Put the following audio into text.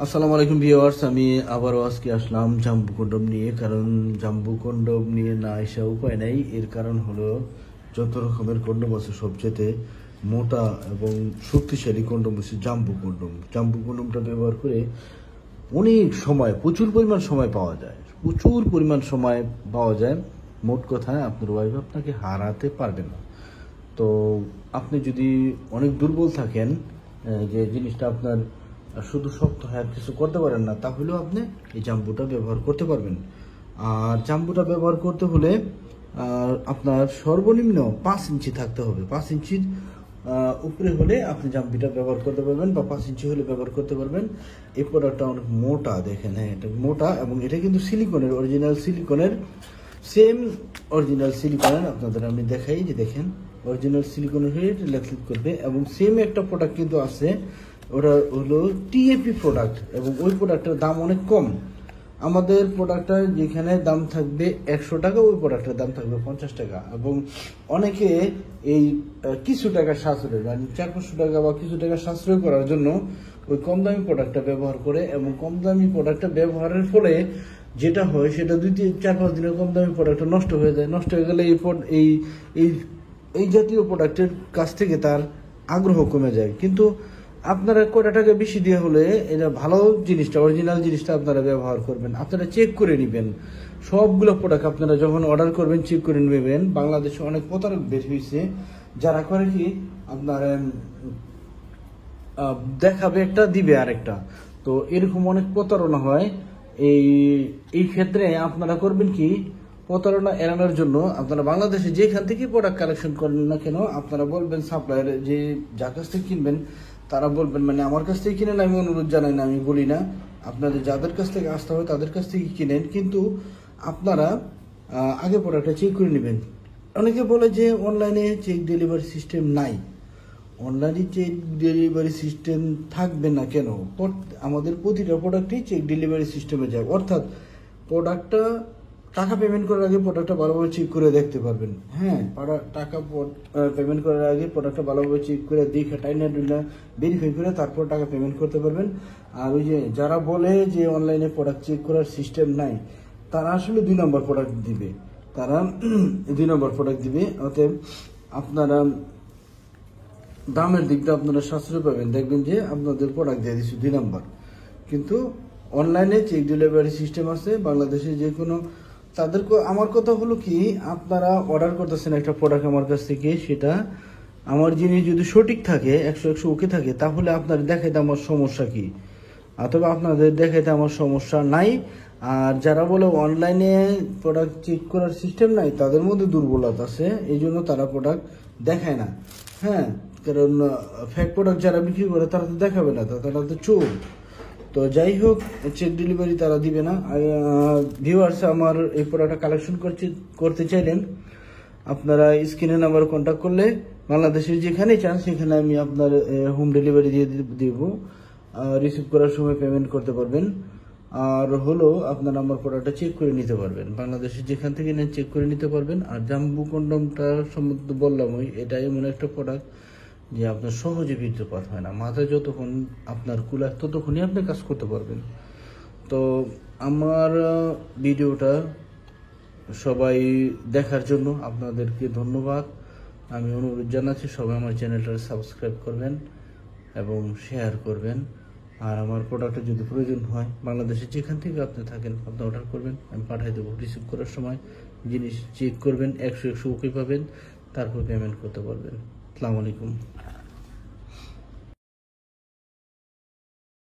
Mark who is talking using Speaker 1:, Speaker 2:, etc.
Speaker 1: আসসালামু আলাইকুম ভিউয়ার্স, আমি আবারও আজকে আসলাম জাম্বু কন্ডম নিয়ে। কারণ জাম্বু কন্ডম নিয়ে না আসা উপায় নাই। এর কারণ হলো যত রকমের কন্ডম আছে সবচেয়ে মোটা এবং শক্তিশালী কন্ডম হচ্ছে জাম্বু কন্ডম। জাম্বু কন্ডমটা ব্যবহার করে অনেক সময় প্রচুর পরিমাণ সময় পাওয়া যায়, মোট কথায় আপনার ওয়াইফ আপনাকে হারাতে পারবে না। তো আপনি যদি অনেক দুর্বল থাকেন, যে জিনিসটা আপনার শুধু শক্ত হয় আর কিছু করতে পারেন না, তাহলেও আপনি এই জাম্বুটা ব্যবহার করতে পারবেন। আর জাম্বুটা ব্যবহার করতে হলে আপনার সর্বনিম্ন 5 ইঞ্চি থাকতে হবে। 5 ইঞ্চির উপরে হলে আপনি জাম্বুটা ব্যবহার করতে পারবেন, বা 5 ইঞ্চি হলে ব্যবহার করতে পারবেন। এই প্রোডাক্টটা অনেক মোটা, দেখেন, হ্যাঁ এটা মোটা, এবং এটা কিন্তু সিলিকনের, অরিজিনাল সিলিকনের, সেম অরিজিনাল সিলিকনের। আপনাদের আমি দেখাই, যে দেখেন অরিজিনাল সিলিকনের হয়ে রিল্যাক্স করবে। এবং সেম একটা প্রোডাক্ট কিন্তু আছে, ওটা হলো টিএপি প্রোডাক্ট, এবং ওই প্রোডাক্টের দাম অনেক কম। আমাদের প্রোডাক্টটা যেখানে দাম থাকবে 100 টাকা, ওই প্রোডাক্টের দাম থাকবে 50 টাকা। এবং অনেকে এই কিছু টাকা সাশ্রয়, মানে 400-500 টাকা বা কিছু টাকা সাশ্রয় করার জন্য ওই কম দামি প্রোডাক্টটা ব্যবহার করে, এবং কম দামি প্রোডাক্টটা ব্যবহারের ফলে যেটা হয় সেটা 2-4-5 দিনের কম দামি প্রোডাক্টটা নষ্ট হয়ে যায়। নষ্ট হয়ে গেলে এই জাতীয় প্রোডাক্টের কাছ থেকে তার আগ্রহ কমে যায়। কিন্তু আপনারা কয়টা টাকা বেশি দিয়ে হলে এটা ভালো জিনিসটা, অরিজিনাল জিনিসটা আপনারা ব্যবহার করবেন। আপনারা চেক করে নেবেন সবগুলো প্রোডাক্ট, আপনারা যখন অর্ডার করবেন চেক করে নেবেন। বাংলাদেশে অনেক প্রতারক বের হয়েছে, যারা করে কি আপনার দেখাবে একটা, দিবে আরেকটা। তো এরকম অনেক প্রতারণা হয়। এই ক্ষেত্রে আপনারা করবেন কি, প্রতারণা এড়ানোর জন্য আপনারা বাংলাদেশে যেখান থেকে প্রোডাক্ট কালেকশন করেন না কেন, আপনারা বলবেন সাপ্লায়ার, যে যার কাছ থেকে কিনবেন তারা বলবেন, মানে আমার কাছ থেকে কিনেন, আমি অনুরোধ জানাই না, আমি বলি না, আপনাদের যাদের কাছ থেকে আসতে হবে তাদের কাছ থেকে কিনেন। কিন্তু আপনারা আগে প্রোডাক্টটা চেক করে নেবেন। অনেকে বলে যে অনলাইনে চেক ডেলিভারি সিস্টেম নাই। অনলাইনে চেক ডেলিভারি সিস্টেম থাকবে না কেন? আমাদের প্রতিটা প্রোডাক্টই চেক ডেলিভারি সিস্টেমে যায়। অর্থাৎ প্রোডাক্টটা টাকা পেমেন্ট করার আগে প্রোডাক্টটা ভালোভাবে চেক করে দেখতে পারবেন। হ্যাঁ, টাকা পেমেন্ট করার আগে প্রোডাক্টটা ভালোভাবে চেক করে দেখে টাইনা ভেরিফাই করে তারপর টাকা পেমেন্ট করতে পারবেন। আর ওই যে যারা বলে যে অনলাইনে প্রোডাক্ট চেক করার সিস্টেম নাই, তারা আসলে 2 নম্বর প্রোডাক্ট দিবে। অতএব আপনারা দামের দিকটা আপনারা সাশ্রয় পাবেন, দেখবেন যে আপনাদের প্রোডাক্ট দিয়ে দিচ্ছে 2 নম্বর। কিন্তু অনলাইনে চেক ডেলিভারি সিস্টেম আছে বাংলাদেশে যে কোনো। আমার কথা হলো কি, আপনারা অর্ডার করতেছেন একটা প্রোডাক্ট আমার কাছ থেকে, সেটা আমার জিনিস যদি সঠিক থাকে, 100 ওকে থাকে, তাহলে আপনার দেখাইতে আমার সমস্যা কি? অথবা আপনাদের দেখাইতে আমার সমস্যা নাই। আর যারা বলে অনলাইনে প্রোডাক্ট চেক করার সিস্টেম নাই, তাদের মধ্যে দুর্বলতা আছে, এই জন্য তারা প্রোডাক্ট দেখায় না। হ্যাঁ, কারণ ফেক প্রোডাক্ট যারা বিক্রি করে তারা তো দেখাবে না, তারা তো চোর। তো যাই হোক, চেক ডেলিভারি তারা দিবে না। ভিউয়ার্স, আমার এই প্রোডাক্টটা কালেকশন করতে চাইলেন, আপনারা স্ক্রিনে নাম্বার কন্ট্যাক্ট করলে বাংলাদেশের যেখানেই চান সেখানে আমি আপনার হোম ডেলিভারি দিয়ে দিব। রিসিভ করার সময় পেমেন্ট করতে পারবেন। আর হলো আপনার আমার প্রোডাক্টটা চেক করে নিতে পারবেন, বাংলাদেশের যেখান থেকে নেন চেক করে নিতে পারবেন। আর জাম্বু কন্ডমটা সম্বন্ধে বললামই, এটা এমন একটা প্রোডাক্ট যে আপনার সহজে বীর্যপাত হয় না। মাথায় যতক্ষণ আপনার কুলায় ততক্ষণই আপনি কাজ করতে পারবেন। তো আমার ভিডিওটা সবাই দেখার জন্য আপনাদেরকে ধন্যবাদ। আমি অনুরোধ জানাচ্ছি সবাই আমার চ্যানেলটা সাবস্ক্রাইব করবেন এবং শেয়ার করবেন। আর আমার প্রোডাক্টে যদি প্রয়োজন হয়, বাংলাদেশে যেখান থেকে আপনি থাকেন আপনি অর্ডার করবেন, আমি পাঠিয়ে দেবো। রিসিভ করার সময় জিনিস চেক করবেন, 100 ওকে পাবেন, তারপর পেমেন্ট করতে পারবেন। আসসালামু আলাইকুম।